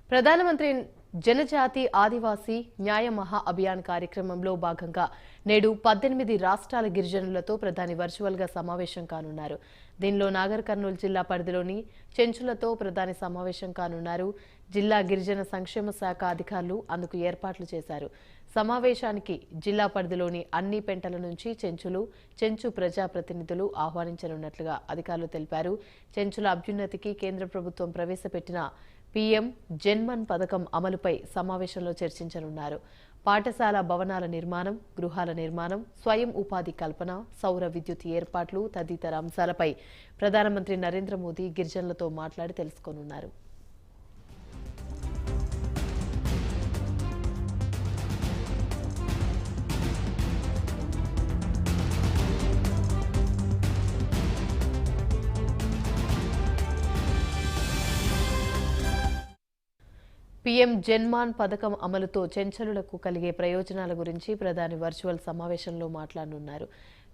ప్రధానమంత్రి జనజాతి ఆదివాసీ న్యాయ మహా అభియాన్ కార్యక్రమంలో భాగంగా నేడు 18 రాష్ట్రాల గిరిజనులతో ప్రధాని వర్చువల్ గా సమావేశం కానున్నారు. దీనిలో నాగర్ కర్నూలు జిల్లా పరిధిలోని చెంచులతో ప్రధాని సమావేశం కానున్నారు. జిల్లా గిరిజన సంక్షేమ శాఖ అధికారులు అందుకు ఏర్పాట్లు చేశారు. సమావేశానికి జిల్లా పరిధిలోని అన్ని పెంటల నుంచి చెంచు ప్రజాప్రతినిధులు ఆహ్వానించనున్నట్లుగా అధికారులు తెలిపారు. చెంచుల అభ్యున్నతికి కేంద్ర ప్రభుత్వం ప్రవేశపెట్టిన పీఎం జన్మన్ పథకం అమలుపై సమావేశంలో చర్చించనున్నారు. పాఠశాల భవనాల నిర్మాణం, గృహాల నిర్మాణం, స్వయం ఉపాధి కల్పన, సౌర విద్యుత్ ఏర్పాట్లు తదితర అంశాలపై ప్రధానమంత్రి నరేంద్ర మోదీ గిరిజనులతో మాట్లాడి తెలుసుకోనున్నారు. పీఎం జన్మాన్ పథకం అమలుతో చెంచలులకు కలిగే ప్రయోజనాల గురించి ప్రధాని వర్చువల్ సమావేశంలో మాట్లాడనున్నారు.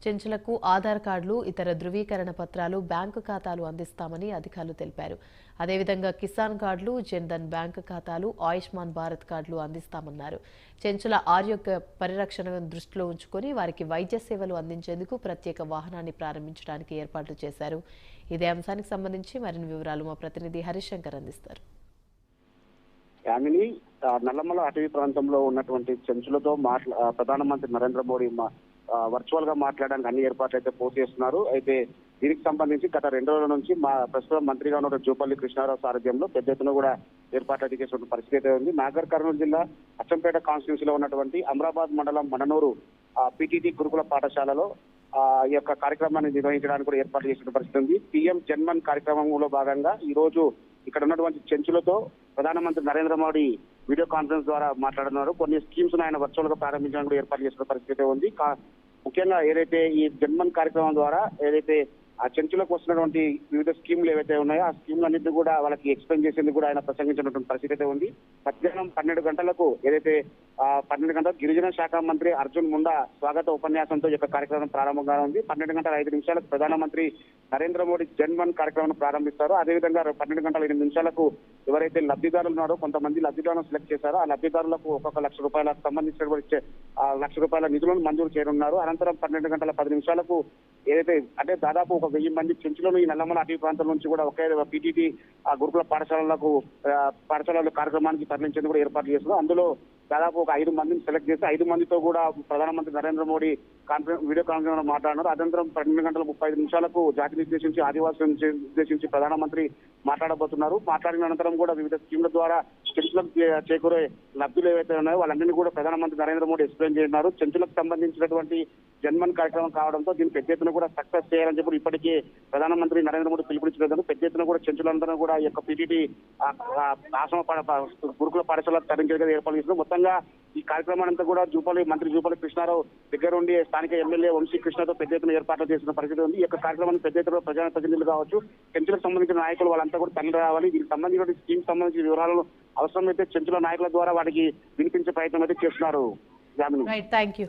చెంచులకు ఆధార్ కార్డులు, ఇతర ధృవీకరణ పత్రాలు, బ్యాంకు ఖాతాలు అందిస్తామని అధికారులు తెలిపారు. అదేవిధంగా కిసాన్ కార్డులు, జన్ధన్ బ్యాంకు ఖాతాలు, ఆయుష్మాన్ భారత్ కార్డులు అందిస్తామన్నారు. చెంచుల ఆరోగ్య పరిరక్షణను దృష్టిలో ఉంచుకొని వారికి వైద్య సేవలు అందించేందుకు ప్రత్యేక వాహనాన్ని ప్రారంభించడానికి ఏర్పాట్లు చేశారు. ఇదే అంశానికి సంబంధించి మరిన్ని వివరాలు మా ప్రతినిధి హరిశంకర్ అందిస్తారు. యామిని నల్లమల అటవీ ప్రాంతంలో ఉన్నటువంటి చెంచులతో ప్రధానమంత్రి నరేంద్ర మోడీ వర్చువల్ గా మాట్లాడడానికి అన్ని ఏర్పాట్లు అయితే పూర్తి చేస్తున్నారు. అయితే దీనికి సంబంధించి గత 2 రోజుల నుంచి ప్రస్తుతం మంత్రిగా ఉన్న జూపల్లి కృష్ణారావు సారథ్యంలో పెద్ద ఎత్తున కూడా ఏర్పాట్లు అయితే చేసిన పరిస్థితి అయితే ఉంది. నాగర్ కర్నూలు జిల్లా అచ్చంపేట కాన్స్టిట్యూన్సీలో ఉన్నటువంటి అమరాబాద్ మండలం మడనూరు పీటీటీ గురుకుల పాఠశాలలో ఈ యొక్క కార్యక్రమాన్ని నిర్వహించడానికి కూడా ఏర్పాటు చేసిన పరిస్థితి ఉంది. పీఎం జన్మన్ కార్యక్రమంలో భాగంగా ఈ రోజు ఇక్కడ ఉన్నటువంటి చెంచులతో ప్రధానమంత్రి నరేంద్ర మోడీ వీడియో కాన్ఫరెన్స్ ద్వారా మాట్లాడుతున్నారు. కొన్ని స్కీమ్స్ ఆయన వర్చువల్ గా ప్రారంభించడానికి కూడా ఏర్పాటు చేసిన పరిస్థితి ఉంది. ముఖ్యంగా ఏదైతే ఈ జన్మన్ కార్యక్రమం ద్వారా ఏదైతే ఆ చెంచులకు వస్తున్నటువంటి వివిధ స్కీములు ఏవైతే ఉన్నాయో ఆ స్కీములన్నింటినీ కూడా వాళ్ళకి ఎక్స్ప్లెయిన్ చేసేందుకు కూడా ఆయన ప్రసంగించినటువంటి పరిస్థితి అయితే ఉంది. మధ్యాహ్నం 12 గంటలకు ఏదైతే 12 గంటలకు గిరిజన శాఖ మంత్రి అర్జున్ ముండా స్వాగత ఉపన్యాసంతో ఈ యొక్క కార్యక్రమం ప్రారంభంగా ఉంది. 12:05 ప్రధానమంత్రి నరేంద్ర మోడీ జన్మన్ కార్యక్రమం ప్రారంభిస్తారు. అదేవిధంగా 12:08 ఎవరైతే లబ్ధిదారులు ఉన్నారో కొంతమంది లబ్ధిదారులను సెలెక్ట్ చేశారో ఆ లబ్ధిదారులకు ఒక్కొక్క ₹1,00,000 సంబంధించినటువంటి ₹1,00,000 నిధులను మంజూరు చేయనున్నారు. అనంతరం 12:10 ఏదైతే అంటే దాదాపు 1,000 మంది చెంచులను ఈ నల్లమల అటవీ ప్రాంతం నుంచి కూడా ఒకే పీటీటీ గురుకుల పాఠశాలల కార్యక్రమానికి తరలించేందుకు కూడా ఏర్పాట్లు చేస్తున్నారు. అందులో దాదాపు ఒక 5 మందిని సెలెక్ట్ చేసి 5 మందితో కూడా ప్రధానమంత్రి నరేంద్ర మోడీ వీడియో కాన్ఫరెన్స్ మాట్లాడినారు. అనంతరం 12:35 జాతిని ఉద్దేశించి ఆదివాసులను ఉద్దేశించి ప్రధానమంత్రి మాట్లాడబోతున్నారు. మాట్లాడిన అనంతరం కూడా వివిధ స్కీమ్ల ద్వారా చెంచులకు చేకూరే లబ్ధులు ఏవైతే ఉన్నాయో వాళ్ళందరినీ కూడా ప్రధానమంత్రి నరేంద్ర మోడీ ఎక్స్ప్లెయిన్ చేయనున్నారు. చెంచులకు సంబంధించినటువంటి జన్మన్ కార్యక్రమం కావడంతో దీన్ని పెద్ద ఎత్తున కూడా సక్సెస్ చేయాలని చెప్పి ఇప్పటికే ప్రధానమంత్రి నరేంద్ర మోడీ పిలుపునిచ్చినందుకు పెద్ద ఎత్తున కూడా చెంచులందరూ కూడా ఈ యొక్క పీటీటీ ఆశ్రమ గురుకుల పాఠశాల తరలించేందుకు ఏర్పాటు చేస్తున్నారు. మొత్తంగా ఈ కార్యక్రమాన్ని కూడా మంత్రి జూపల్లి కృష్ణారావు దగ్గర ఉండి స్థానిక ఎమ్మెల్యే వంశీ కృష్ణతో పెద్ద ఎత్తున ఏర్పాట్లు చేసిన పరిస్థితి ఉంది. ఈ యొక్క కార్యక్రమాన్ని పెద్ద ఎత్తున ప్రజాప్రతినిధులు కావచ్చు, చెంచులకు సంబంధించిన నాయకులు వాళ్ళంతా కూడా తరలి రావాలి. దీనికి సంబంధించిన స్కీమ్ సంబంధించిన వివరాలను అవసరమైతే చెంచుల నాయకుల ద్వారా వాటికి వినిపించే ప్రయత్నం అయితే చేస్తున్నారు. Thank you.